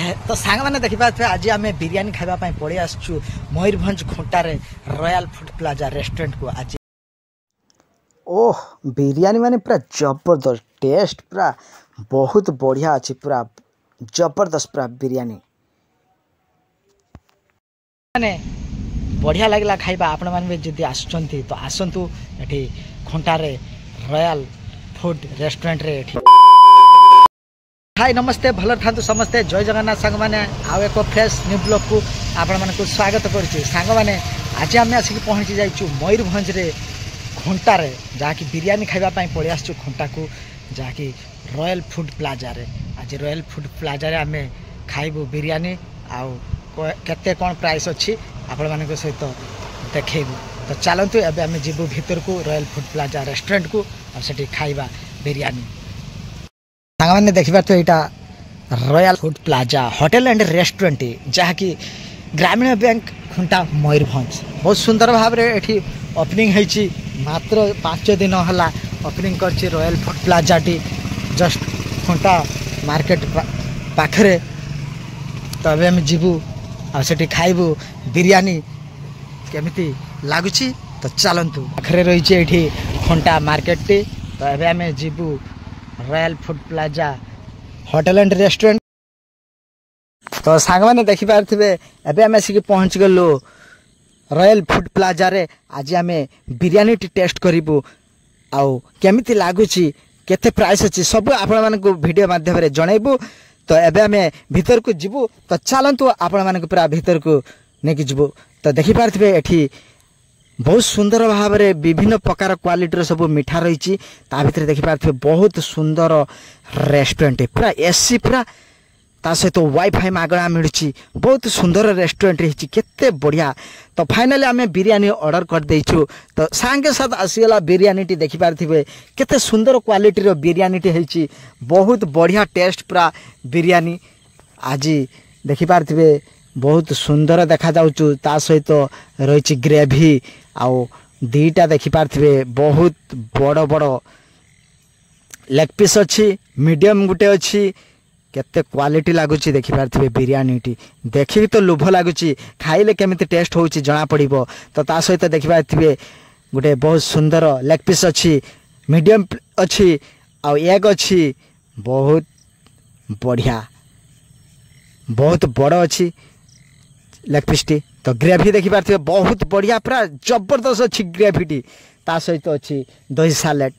तो सांग मैंने देखिए आज आम बिरियानी खावाई पड़े आसु मयूरभंज खुंटारे रॉयल फूड प्लाजा रेस्टोरेंट को आज। ओह बिरियानी माने पूरा जबरदस्त टेस्ट पूरा बहुत बढ़िया अच्छी पूरा जबरदस्त पूरा बिरियानी माने बढ़िया लगला खाइबा। आपण माने जदि आसुचंती तो आसंतु एठी खुंटारे रॉयल फूड रेस्टोरेंट रे एठी। हाय नमस्ते भल था समस्ते जय जगन्नाथ सांग मैंने आउ एक फ्रेश न्यू ब्लॉग को आपण मानक स्वागत करुच्ची। सांग मैंने आज आम आसिक पहुँची जाइचु मयूरभंज रे खुंटारे जहाँकि बिरियानी खाइबापी पड़े आसु खुंटा को जहाँकि रॉयल फूड प्लाजा रे। आज रॉयल फूड प्लाजा रे आमे खाइबु बिरियानी आउ केते कौन प्राइस अच्छी आपण मानक सहित देखैबु। तो चलतु एबे आमे जीवु भीतर को रॉयल फूड प्लाजा रेस्टोरेंट को और सेठी खाइबा बिरियानी। सांग मैंने देखिए तो यहाँ royal Food Plaza hotel and restaurant जहाँकि ग्रामीण बैंक खुंटा मयूरभंज बहुत सुंदर भाव में ओपनिंग होती मात्र 5 दिन है ओपनिंग कर रॉयल फूड प्लाजा टी जस्ट खुंटा मार्केट पाखरे। तो अभी आम जीवु आठी खाइबु बिरियानी केमिति लगुच। तो चलतु पाखरे रही ये खुंटा मार्केट टी। तो अभी आम जीवु Royal Food Plaza hotel and restaurant. तो सांग मैंने देखिपारे एबे आम आसिक पहुँच गलु रॉयल फूड प्लाजा रे। आज आम बिरियानी टेस्ट करूँ आउ केमिति लगुच केते प्राइस अच्छी सब आपण मानक वीडियो माध्यम रे जनइबू। तो एबे आम भीतर को जीवु। तो चलतु आपण मानक पूरा भीतर को नेकी जीवु। तो देखिपारे एठी बहुत सुंदर भाव में विभिन्न प्रकार क्वालिटी सब मिठा रही भर देखिपारे बहुत सुंदर रेस्टोरेंट पूरा एसी पूरा ता सहित वाईफाई मागणा मिलूँ बहुत सुंदर रेस्टोरेंट रही केते बढ़िया। तो फाइनली आम बिरियानी ऑर्डर कर देइछु। तो सांगे साथ आसीगला बिरियानी टी देखिपारे केते सुंदर क्वालिटी रो बिरियानी टी होइछि बहुत बढ़िया टेस्ट पूरा बिरियानी। आज देखिपारे बहुत सुंदर देखा जाउछु ता सहित रही ग्रेवी आउ दीटा देखिपारे बहुत बड़ बड़ लेग पीस अच्छी मीडियम गुटे अच्छी केते क्वालिटी लगुच देखिपारे बिरियानी टी देखिक तो लोभ लगुच खाइले केमिति टेस्ट होउछि जना पड़िबो। तो ता सहित देखिपारे गोटे बहुत सुंदर लेग पीस अच्छी मीडियम अच्छी आउ एग अच्छी बहुत बढ़िया बहुत बड़ अच्छी लेग पीस टी। तो ग्रेवी देखिपारे बहुत बढ़िया पूरा जबरदस्त अच्छी ग्रेवी टी ता सहित अच्छी दही सालेड।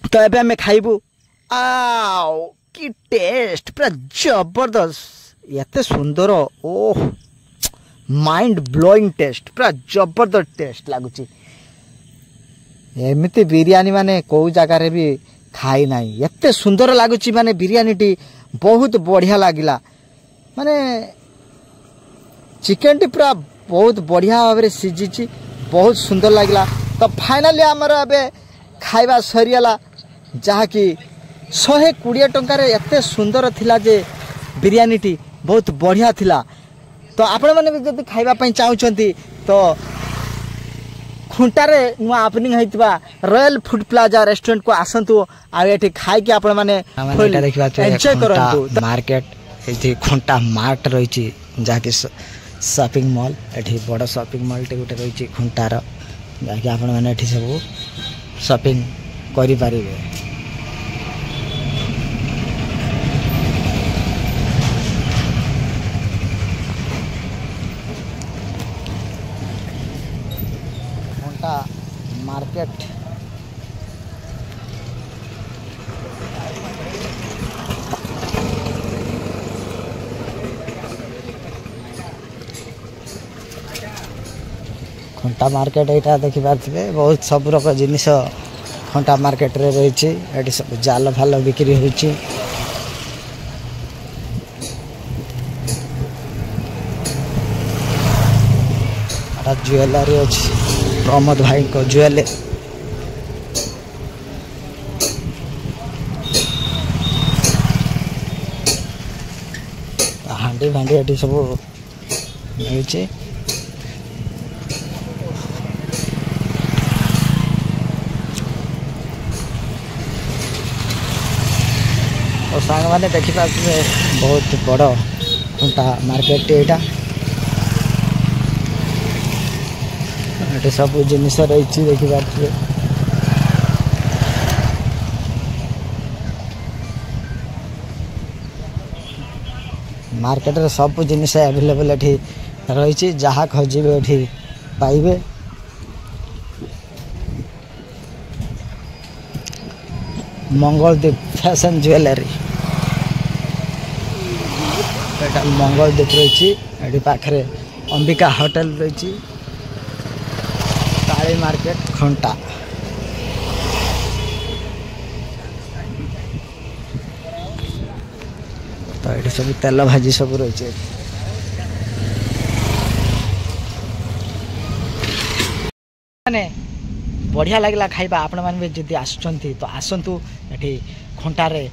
तो एबे आमे खाइबू आओ कि टेस्ट पूरा जबरदस्त एते सुंदर ओह माइंड ब्लोइंग टेस्ट पूरा जबरदस्त टेस्ट लगुच। एमिति बिरियानी माने को जगार भी खाई नाही एते सुंदर लगुच माने बिरियानी टी बहुत बढ़िया लागिला माने चिकेन टी पूरा बहुत बढ़िया भाव में सीझी बहुत सुंदर लगला। तो फाइनली आमर ए खाइबा सरीगला जहाँकि 120 टंकार एते सुंदर थिला जे बिरियानी टी बहुत बढ़िया थिला। तो आपण माने जदि खाइबा पई चाहुचंती तो खुंटारे नुआ ओपनिंग होइतबा रॉयल फूड प्लाजा रेस्टोरेंट को आसंतु आ एठी खाइ के आपण माने एन्जॉय करंतु। मार्केट एठी खुंटा मार्ट रहिछि जहाँकि शॉपिंग मॉल एठी बड़ शॉपिंग मॉल टे गोटे रही खुंटार जहाँकि आपण मैंने एठी सब शॉपिंग करि पारिबे। खुंटा मार्केट खुंटा मार्केट यहाँ देखिपारे बहुत सब रक जिनिस खुंटा मार्केट रे रही सब जाल फाल बिक्री होची। ज्वेलरी अच्छी प्रमोद भाई को ज्वेलरी हांडी भांडी ये सब मिलूँ। सांग मैंने देखिपे बहुत बड़ खुंटा मार्केट यहाँ सब जिनस रही देखिपे मार्केट सब जिनस एवेलेबल ये रही जहाँ खोजे ये पाइबे। मंगलदीप फैशन ज्वेलरी मंगलदीप रही पाखे अंबिका होटल रही काली मार्केट खुंटा तो ये सब तेल भाजी सब रही बढ़िया लगला खाइबा आपण माने जदि आसुचंती तो आसंतु एठी खुंटारे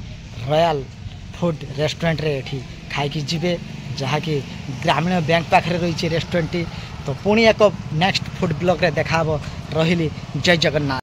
रॉयल फूड रेस्टोरेंट रे एठी खाई की जिबे जहा कि ग्रामीण बैंक पाखरे रही रेस्टोरेंट तो पुणी एक नेक्स्ट फूड ब्लॉग रे देखाबो रहिली। जय जगन्नाथ।